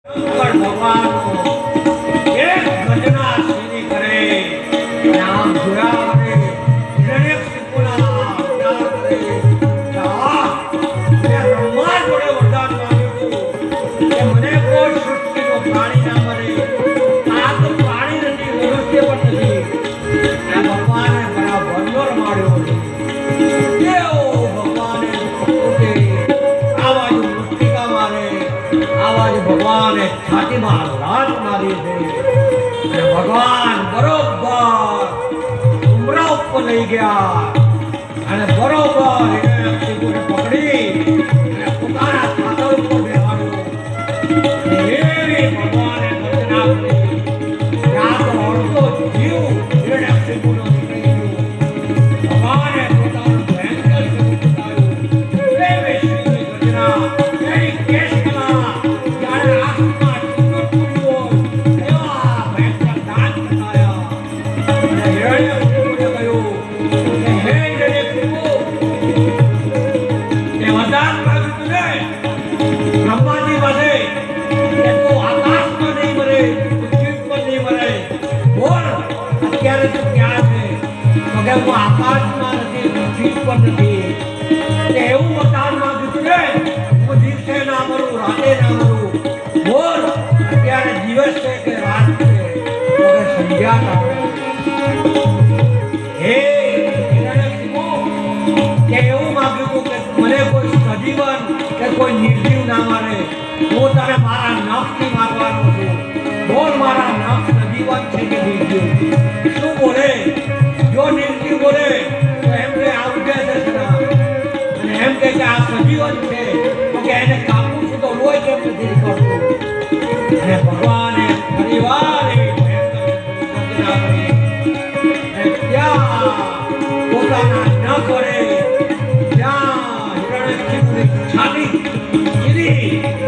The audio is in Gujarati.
શંકર ભગવાનનો એક ગજના સીધી કરે નામ જોયા કરે હિરણ્યકશિપુના વિચાર કરે કે આ મેં બ્રહ્મા જોડે વરદાન માંગ્યું કે મને કોઈ સૃષ્ટિનો પ્રાણી ના મળે આ તો પ્રાણી નથી મનુષ્ય પણ નથી આ ભગવાને બડા ભરનો રમાડ્યો કેવો ભગવાને આ બાજુ મૃતિકા મારે આ બાજુ ભગવાને છાતીમાં લાત મારી છે અને ભગવાન બરોબર ઉમરા ઉપર લઈ ગયા અને બરોબર હિરણ્યકશિપુને પકડી અને પોતાના છાતા ઉપર બેહાડ્યો અને એવી ભગવાને ગર્જના કરી ત્યાં તો અડધો જીવ હિરણ્યકશિપુનો નીકળી ગયો ભગવાને પોતાનું ભયંકર સ્વરૂપ બતાવ્યું એવી શ્રીની ગર્જના એની કેશકલા જાણે આસમાન તૂટતું હોય એવા ભયંકર દાંત બતાવ્યા અને હિરણ્યકશિપુને કહ્યું કે હે હિરણ્યકશિપુ એ વરદાન માંગ્યું તું ને બ્રહ્માજી પાસે કે તું આકાશમાં નહીં મરે પૃથ્વી પર નહીં મરે બોલ અત્યારે તું ક્યાં છે તો કે હું આકાશમાં નથી પૃથ્વી પર નથી કે એવું વરદાન માંગ્યું તું ને હું દિવસે ના મરું રાતે ના મરું બોલ અત્યારે દિવસ છે કે રાત છે તો કે સંધ્યા હે હિરણ્યકશિપુ કે એવું માંગ્યું તું કે મને કોઈ સજીવન કે કોઈ નિર્જીવ ના મારે હું તારે મારા નખથી મારવાનો છું બોલ મારા નખ સજીવન છે કે નિર્જીવ શું બોલે જો નિર્જીવ બોલે તો એમ કે આ ઉઠે છે સદા અને એમ કે આ સજીવન છે તો કે એને કાપવું છું તો લોહી કેમ નથી નીકળતું અને ભગવાને ફરીવાર એવી ભયંકર ગર્જના કરી અને ત્યાં પોતાના નખ વડે ત્યાં હિરણ્યકશિપુની છાતી ચીરી